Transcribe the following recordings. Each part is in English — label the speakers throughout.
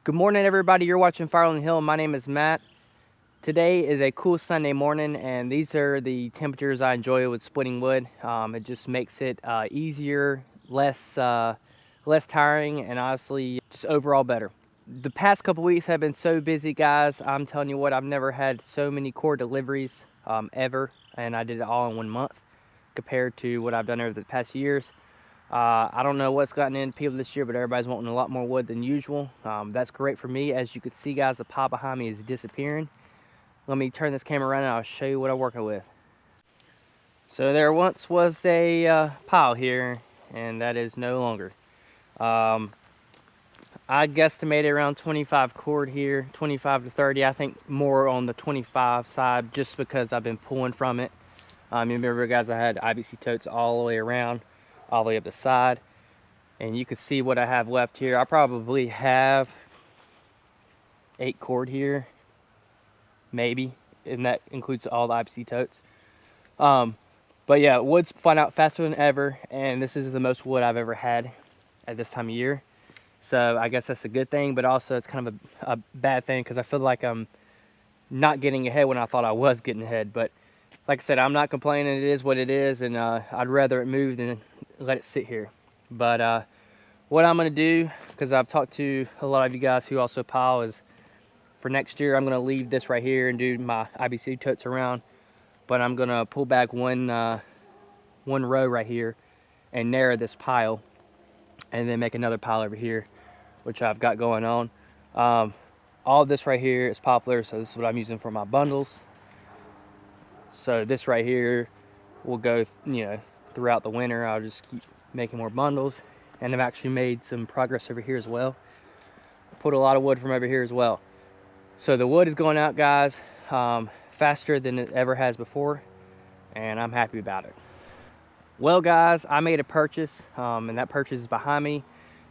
Speaker 1: Good morning, everybody. You're watching Firewood Hill. My name is Matt. Today is a cool Sunday morning, and these are the temperatures I enjoy with splitting wood. It just makes it easier, less tiring, and honestly, just overall better. The past couple weeks have been so busy, guys. I'm telling you what, I've never had so many core deliveries ever, and I did it all in 1 month compared to what I've done over the past years. I don't know what's gotten into people this year, but everybody's wanting a lot more wood than usual. That's great for me. As you can see, guys, the pile behind me is disappearing. Let me turn this camera around and I'll show you what I'm working with. So there once was a pile here, and that is no longer. I guesstimated around 25 cord here, 25 to 30. I think more on the 25 side just because I've been pulling from it. You remember, guys, I had IBC totes all the way around, all the way up the side. And you can see what I have left here. I probably have 8 cord here, maybe, and that includes all the IBC totes. But yeah, wood's flying out faster than ever, and this is the most wood I've ever had at this time of year. So I guess that's a good thing, but also it's kind of a bad thing because I feel like I'm not getting ahead when I thought I was getting ahead. But like I said, I'm not complaining. It is what it is, and I'd rather it move than let it sit here. But what I'm going to do, because I've talked to a lot of you guys who also pile, is for next year I'm going to leave this right here and do my IBC totes around. But I'm going to pull back one row right here and narrow this pile, and then make another pile over here, which I've got going on. All of this right here is poplar, so this is what I'm using for my bundles. So this right here will go, throughout the winter. I'll just keep making more bundles, and I've actually made some progress over here as well. Put a lot of wood from over here as well. So the wood is going out, guys, faster than it ever has before, and I'm happy about it. Well, guys, I made a purchase, and that purchase is behind me.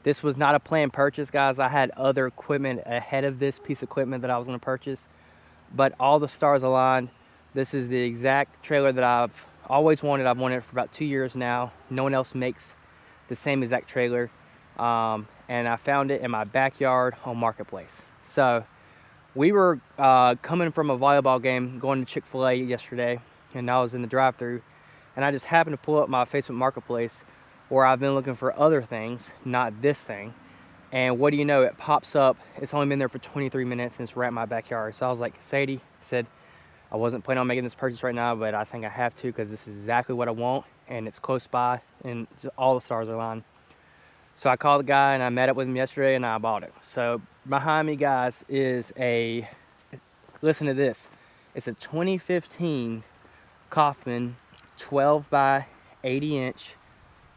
Speaker 1: This was not a planned purchase, guys. I had other equipment ahead of this piece of equipment that I was going to purchase, but all the stars aligned. This is the exact trailer that I've always wanted. I've wanted it for about 2 years now. No one else makes the same exact trailer, and I found it in my backyard on Marketplace. So we were coming from a volleyball game, going to Chick-fil-A yesterday, and I was in the drive-thru, and I just happened to pull up my Facebook Marketplace where I've been looking for other things, not this thing. And what do you know, it pops up. It's only been there for 23 minutes and it's right in my backyard. So I was like, Sadie, I said, I wasn't planning on making this purchase right now, but I think I have to because this is exactly what I want, and it's close by, and all the stars are aligned. So I called the guy and I met up with him yesterday and I bought it. So behind me, guys, is listen to this. It's a 2015 Kaufman 12 by 80 inch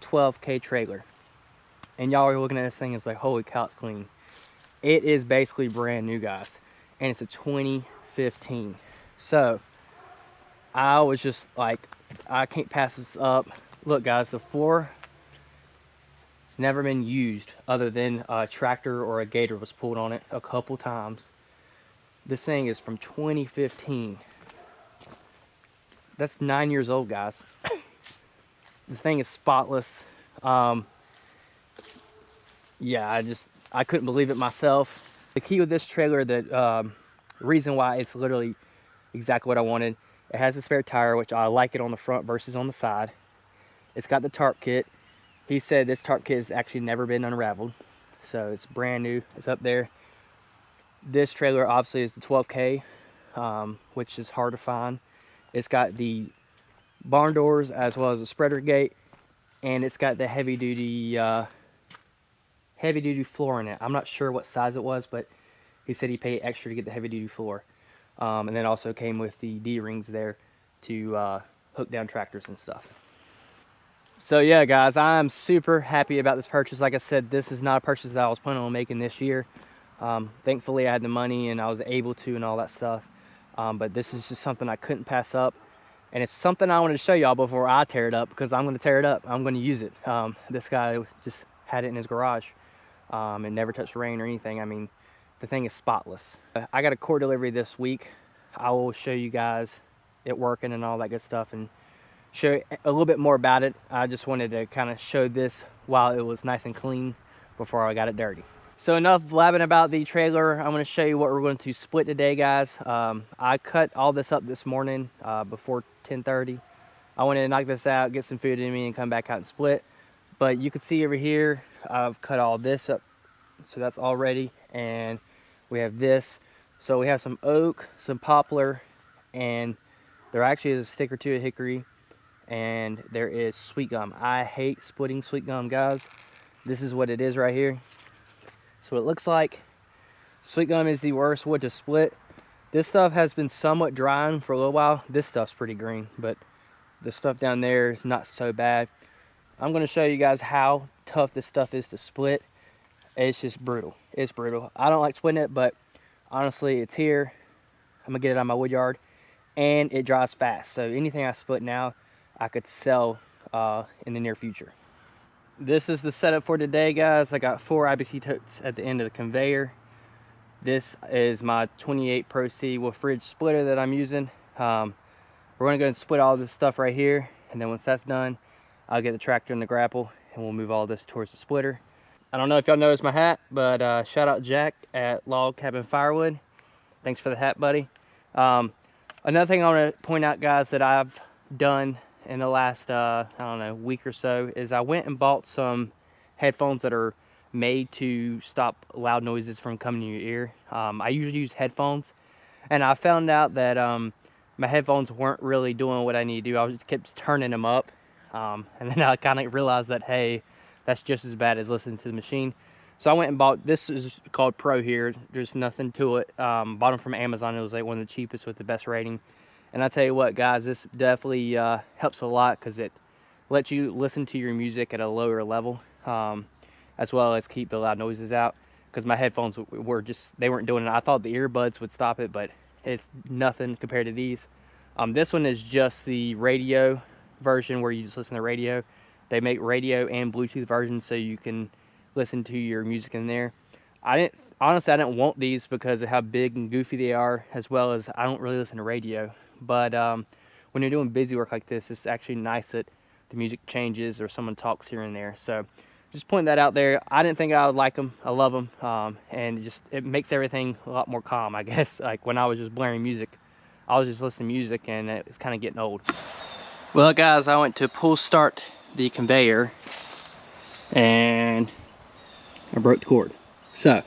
Speaker 1: 12K trailer. And y'all are looking at this thing, it's like, holy cow, it's clean. It is basically brand new, guys. And it's a 2015. So I was just like, I can't pass this up. Look, guys, the floor, it's never been used other than a tractor or a gator was pulled on it a couple times. This thing is from 2015. That's 9 years old, guys. The thing is spotless. Yeah, I couldn't believe it myself. The key with this trailer, the reason why it's literally exactly what I wanted, it has a spare tire, which I like it on the front versus on the side. It's got the tarp kit. He said this tarp kit has actually never been unraveled, so it's brand new. It's up there. This trailer obviously is the 12K, which is hard to find. It's got the barn doors as well as a spreader gate, and it's got the heavy duty floor in it. I'm not sure what size it was, but he said he paid extra to get the heavy duty floor, and then also came with the D-rings there to hook down tractors and stuff. So yeah, guys, I'm super happy about this purchase. Like I said, this is not a purchase that I was planning on making this year. Thankfully I had the money and I was able to and all that stuff, but this is just something I couldn't pass up. And it's something I wanted to show y'all before I tear it up, because I'm going to tear it up. I'm going to use it. This guy just had it in his garage and never touched rain or anything. I mean, the thing is spotless. I got a core delivery this week. I will show you guys it working and all that good stuff and show a little bit more about it. I just wanted to kind of show this while it was nice and clean before I got it dirty. So enough blabbing about the trailer. I'm going to show you what we're going to split today, guys. I cut all this up this morning before 10:30. I wanted to knock this out, get some food in me, and come back out and split. But you can see over here, I've cut all this up, so that's all ready. And we have this. So we have some oak, some poplar, and there actually is a stick or two of hickory, and there is sweet gum. I hate splitting sweet gum, guys. This is what it is right here. So it looks like sweet gum is the worst wood to split. This stuff has been somewhat drying for a little while. This stuff's pretty green, but the stuff down there is not so bad. I'm going to show you guys how tough this stuff is to split. It's just brutal. It's brutal. I don't like splitting it, but honestly, it's here. I'm going to get it on my Woodyard, and it dries fast. So anything I split now, I could sell in the near future. This is the setup for today, guys. I got 4 IBC totes at the end of the conveyor. This is my 28 Pro C with fridge splitter that I'm using. We're going to go and split all this stuff right here, and then once that's done, I'll get the tractor and the grapple, and we'll move all this towards the splitter. I don't know if y'all noticed my hat, but shout out Jack at Log Cabin Firewood. Thanks for the hat, buddy. Another thing I want to point out, guys, that I've done in the last, I don't know, week or so, is I went and bought some headphones that are made to stop loud noises from coming to your ear. I usually use headphones, and I found out that my headphones weren't really doing what I need to do. I just kept turning them up, and then I kind of realized that, hey, that's just as bad as listening to the machine. So I went and bought, this is called Pro here. There's nothing to it. Bought them from Amazon. It was like one of the cheapest with the best rating. And I tell you what, guys, this definitely helps a lot because it lets you listen to your music at a lower level, as well as keep the loud noises out. Because my headphones were just, they weren't doing it. I thought the earbuds would stop it, but it's nothing compared to these. This one is just the radio version where you just listen to the radio. They make radio and Bluetooth versions so you can listen to your music in there. Honestly, I didn't want these because of how big and goofy they are, as well as I don't really listen to radio. But when you're doing busy work like this, it's actually nice that the music changes or someone talks here and there. So just point that out there. I didn't think I would like them. I love them, and it makes everything a lot more calm, I guess. Like when I was just blaring music, I was just listening to music, and it's kind of getting old. Well, guys, I went to pull start the conveyor, and I broke the cord. So I'm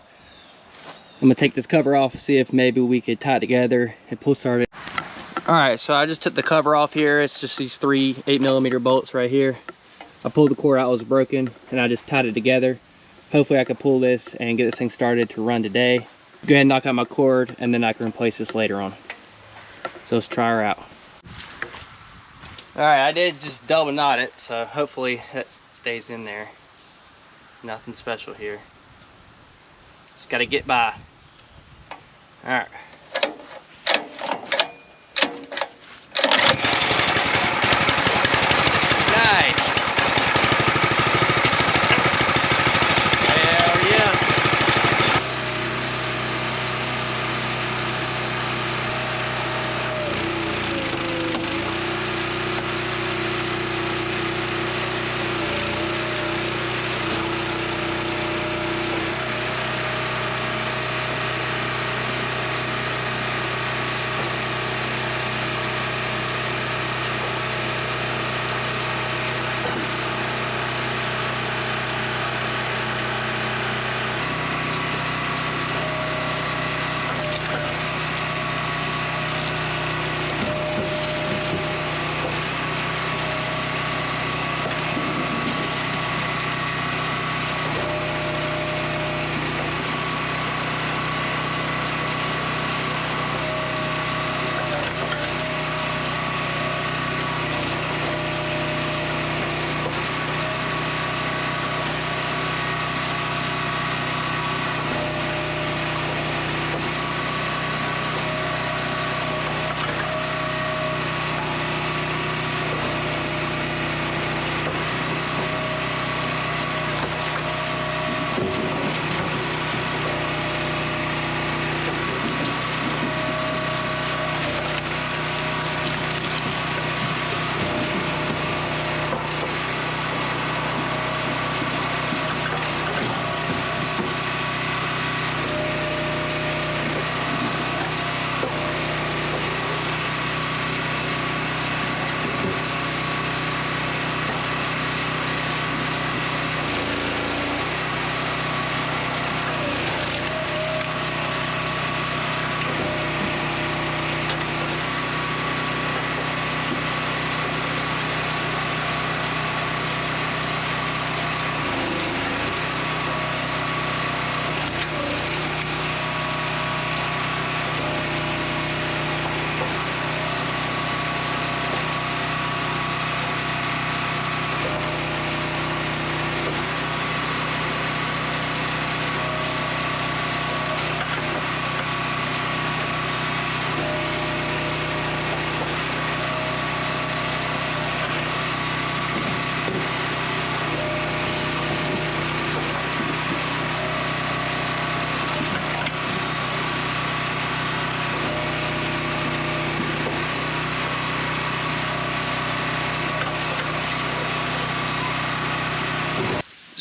Speaker 1: gonna take this cover off, see if maybe we could tie it together and pull start it. All right, so I just took the cover off here. It's just these 3 8mm bolts right here. I pulled the cord out, it was broken, and I just tied it together. Hopefully I can pull this and get this thing started to run today. Go ahead and knock out my cord, and then I can replace this later on. So let's try her out. All right, I did just double knot it, so hopefully that stays in there. Nothing special here. Just gotta get by. All right. Nice. Hell yeah.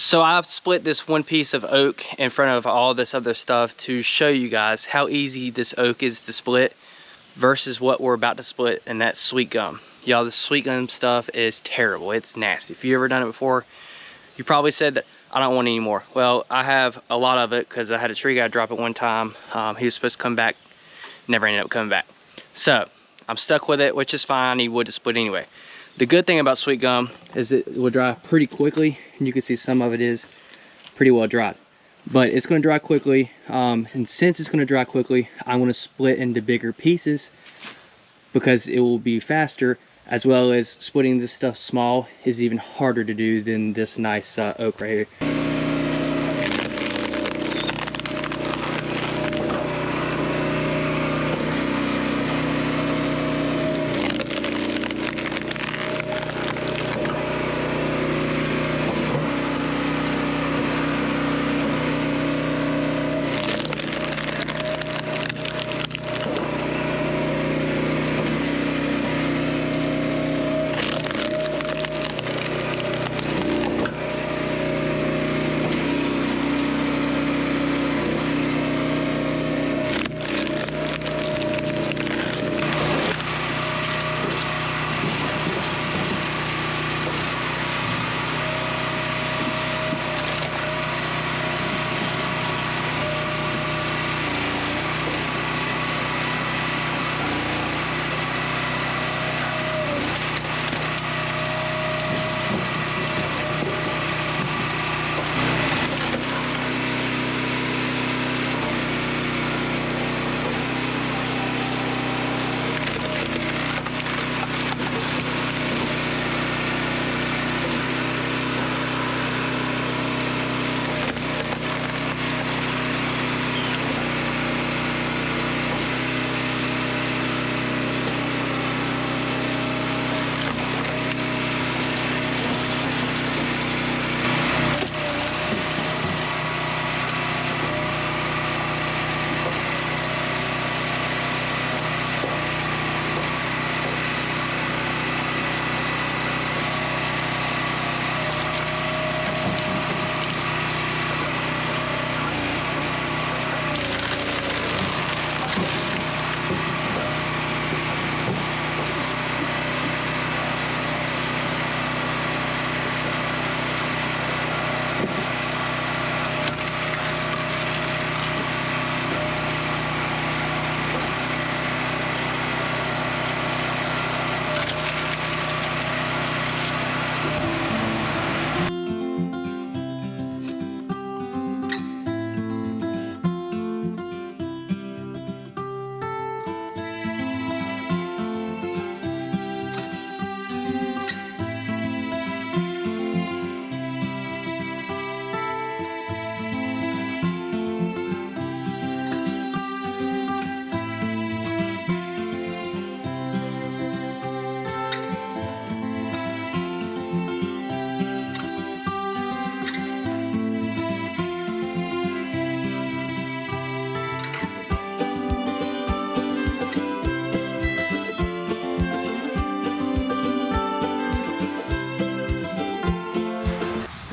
Speaker 1: So I've split this one piece of oak in front of all this other stuff to show you guys how easy this oak is to split versus what we're about to split, and that's sweet gum. Y'all, the sweet gum stuff is terrible. It's nasty. If you ever done it before, you probably said that I don't want any more. Well, I have a lot of it because I had a tree guy drop it one time. He was supposed to come back, never ended up coming back. So I'm stuck with it, which is fine. I need wood to split anyway. The good thing about sweet gum is it will dry pretty quickly, and you can see some of it is pretty well dried. But it's going to dry quickly, and since it's going to dry quickly, I'm going to split into bigger pieces because it will be faster, as well as splitting this stuff small is even harder to do than this nice oak right here.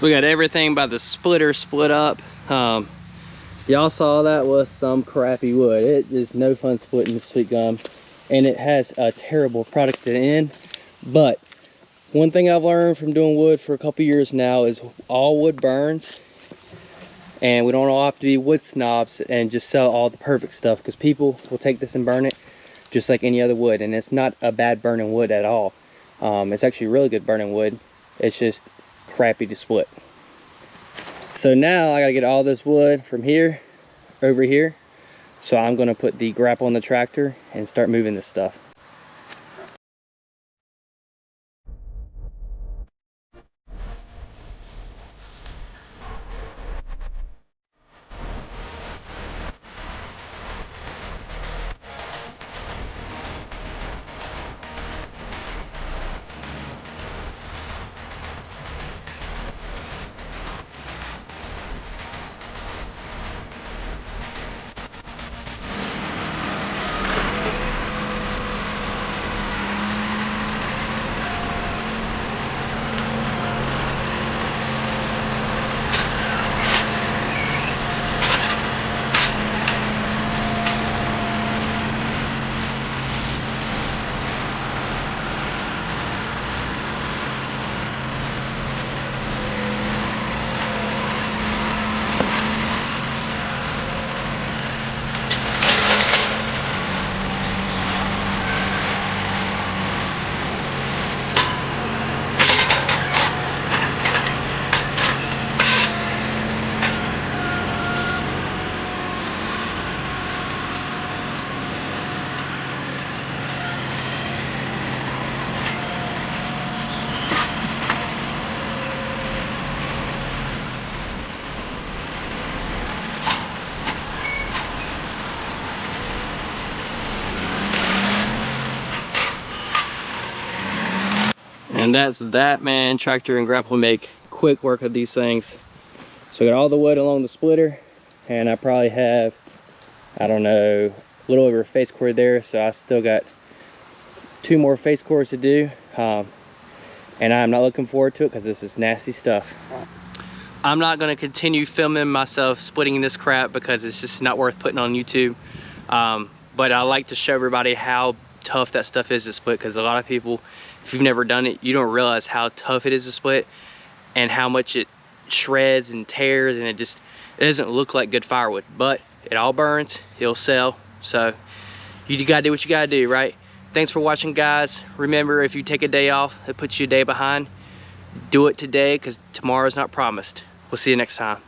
Speaker 1: We got everything by the splitter split up. Y'all saw that was some crappy wood. It is no fun splitting the sweet gum, and it has a terrible product at the end. But one thing I've learned from doing wood for a couple years now is all wood burns, and we don't all have to be wood snobs and just sell all the perfect stuff, because people will take this and burn it just like any other wood, and it's not a bad burning wood at all. It's actually really good burning wood. It's just crappy to split. So now I gotta get all this wood from here over here. So I'm gonna put the grapple on the tractor and start moving this stuff. And that's that, man. Tractor and grapple make quick work of these things. So I got all the wood along the splitter, and I probably have, I don't know, a little over a face cord there. So I still got 2 more face cords to do. And I'm not looking forward to it because this is nasty stuff. I'm not gonna continue filming myself splitting this crap because it's just not worth putting on YouTube. But I like to show everybody how tough that stuff is to split, because a lot of people, if you've never done it, you don't realize how tough it is to split and how much it shreds and tears, and it doesn't look like good firewood, but it all burns, it'll sell. So you gotta do what you gotta do, right? Thanks for watching, guys. Remember, if you take a day off, it puts you a day behind. Do it today, because tomorrow's not promised. We'll see you next time.